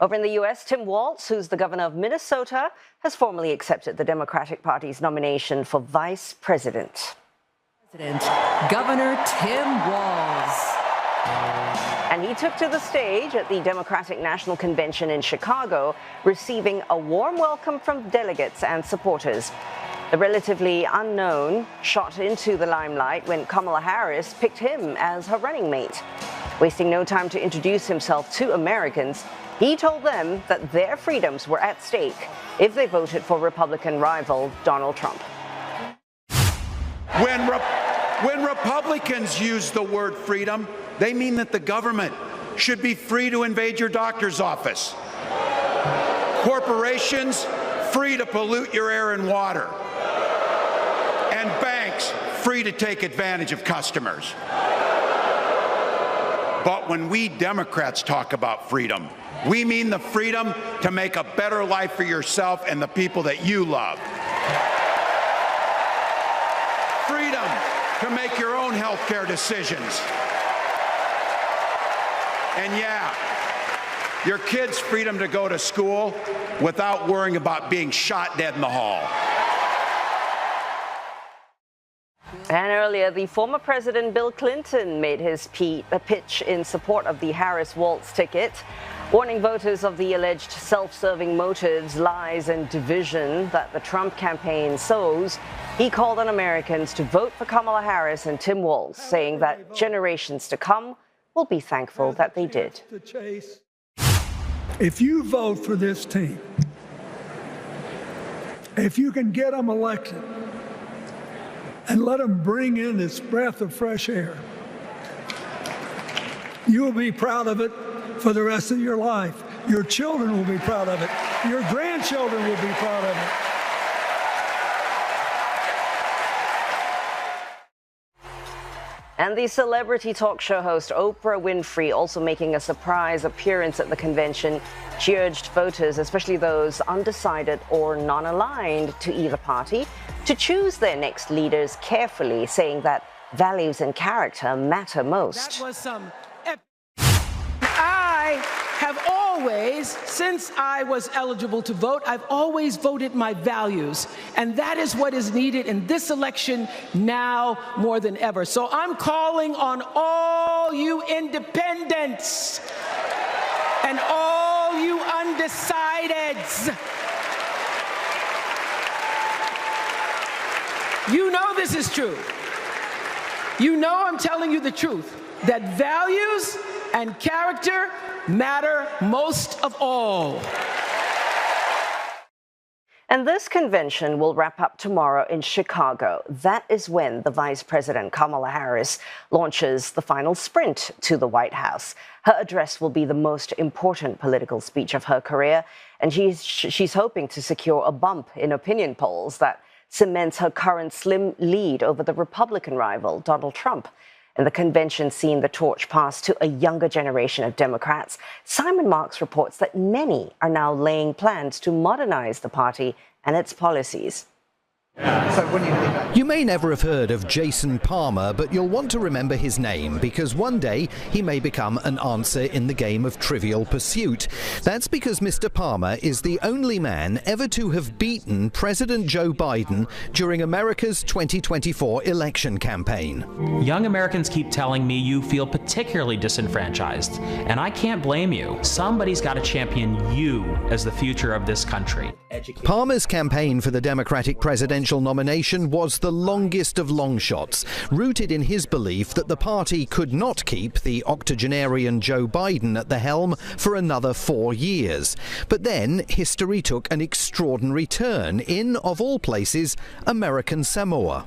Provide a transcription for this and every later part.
Over in the U.S., Tim Walz, who's the governor of Minnesota, has formally accepted the Democratic Party's nomination for vice president. Governor Tim Walz. And he took to the stage at the Democratic National Convention in Chicago, receiving a warm welcome from delegates and supporters. The relatively unknown shot into the limelight when Kamala Harris picked him as her running mate. Wasting no time to introduce himself to Americans, he told them that their freedoms were at stake if they voted for Republican rival Donald Trump. When Republicans use the word freedom, they mean that the government should be free to invade your doctor's office. Corporations free to pollute your air and water. And banks free to take advantage of customers. But when we Democrats talk about freedom, we mean the freedom to make a better life for yourself and the people that you love. Freedom to make your own health care decisions. And yeah, your kids' freedom to go to school without worrying about being shot dead in the hall. And earlier, the former President Bill Clinton made his pitch in support of the Harris-Walz ticket, warning voters of the alleged self-serving motives, lies, and division that the Trump campaign sows. He called on Americans to vote for Kamala Harris and Tim Walz, saying that generations to come will be thankful that they did. If you vote for this team, if you can get them elected and let them bring in this breath of fresh air, you will be proud of it for the rest of your life. Your children will be proud of it. Your grandchildren will be proud of it. And the celebrity talk show host Oprah Winfrey also making a surprise appearance at the convention. She urged voters, especially those undecided or non-aligned to either party, to choose their next leaders carefully, saying that values and character matter most. That was some I have always, since I was eligible to vote, I've always voted my values. And that is what is needed in this election now more than ever. So I'm calling on all you independents and all you undecideds. You know this is true. You know I'm telling you the truth, that values and character matter most of all. And this convention will wrap up tomorrow in Chicago. That is when the Vice President Kamala Harris launches the final sprint to the White House. Her address will be the most important political speech of her career, and she's hoping to secure a bump in opinion polls that cements her current slim lead over the Republican rival, Donald Trump. And the convention seeing the torch pass to a younger generation of Democrats. Simon Marks reports that many are now laying plans to modernize the party and its policies. You may never have heard of Jason Palmer, but you'll want to remember his name because one day he may become an answer in the game of Trivial Pursuit. That's because Mr. Palmer is the only man ever to have beaten President Joe Biden during America's 2024 election campaign. Young Americans keep telling me you feel particularly disenfranchised, and I can't blame you. Somebody's got to champion you as the future of this country. Palmer's campaign for the Democratic presidential nomination was the longest of long shots, rooted in his belief that the party could not keep the octogenarian Joe Biden at the helm for another 4 years. But then history took an extraordinary turn in, of all places, American Samoa.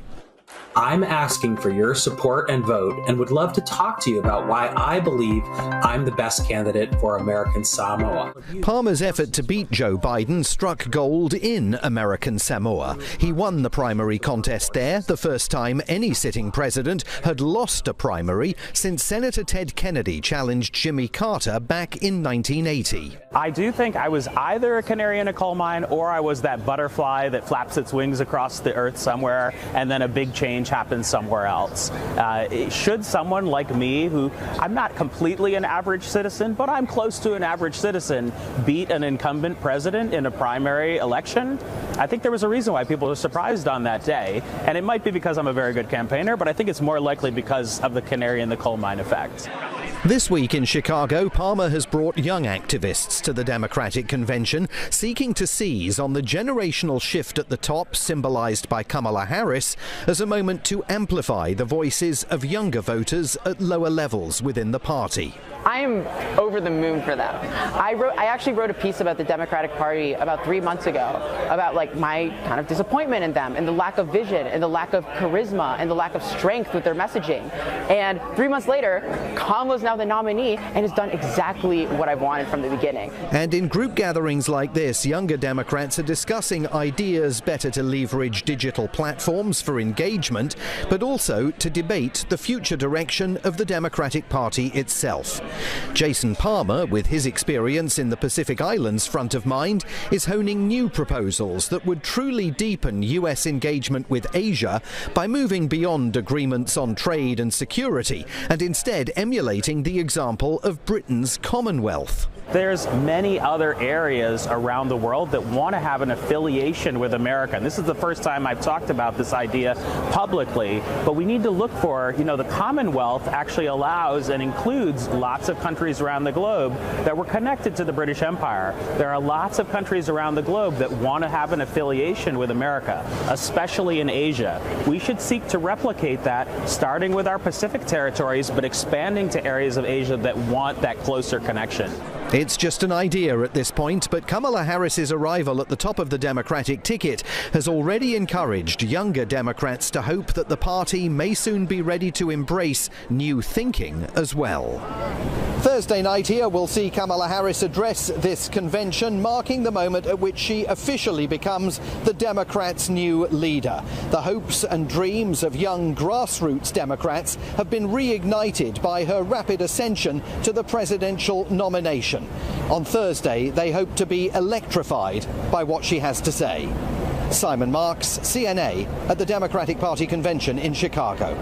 I'm asking for your support and vote and would love to talk to you about why I believe I'm the best candidate for American Samoa. Palmer's effort to beat Joe Biden struck gold in American Samoa. He won the primary contest there, the first time any sitting president had lost a primary since Senator Ted Kennedy challenged Jimmy Carter back in 1980. I do think I was either a canary in a coal mine or I was that butterfly that flaps its wings across the earth somewhere and then a big change happen somewhere else. Should someone like me, who I'm not completely an average citizen, but I'm close to an average citizen, beat an incumbent president in a primary election? I think there was a reason why people were surprised on that day, and it might be because I'm a very good campaigner, but I think it's more likely because of the canary in the coal mine effect. This week in Chicago, Palmer has brought young activists to the Democratic Convention, seeking to seize on the generational shift at the top, symbolized by Kamala Harris, as a moment to amplify the voices of younger voters at lower levels within the party. I am over the moon for them. I actually wrote a piece about the Democratic Party about 3 months ago, about like my kind of disappointment in them and the lack of vision and the lack of charisma and the lack of strength with their messaging. And 3 months later, Kamala's now the nominee and has done exactly what I wanted from the beginning. And in group gatherings like this, younger Democrats are discussing ideas better to leverage digital platforms for engagement, but also to debate the future direction of the Democratic Party itself. Jason Palmer, with his experience in the Pacific Islands front of mind, is honing new proposals that would truly deepen U.S. engagement with Asia by moving beyond agreements on trade and security and instead emulating the example of Britain's Commonwealth. There's many other areas around the world that want to have an affiliation with America. And this is the first time I've talked about this idea publicly, but we need to look for, the Commonwealth actually allows and includes lots of countries around the globe that were connected to the British Empire. There are lots of countries around the globe that want to have an affiliation with America, especially in Asia. We should seek to replicate that, starting with our Pacific territories, but expanding to areas of Asia that want that closer connection. It's just an idea at this point, but Kamala Harris's arrival at the top of the Democratic ticket has already encouraged younger Democrats to hope that the party may soon be ready to embrace new thinking as well. Thursday night here we'll see Kamala Harris address this convention, marking the moment at which she officially becomes the Democrats' new leader. The hopes and dreams of young grassroots Democrats have been reignited by her rapid ascension to the presidential nomination. On Thursday, they hope to be electrified by what she has to say. Simon Marks, CNA, at the Democratic Party convention in Chicago.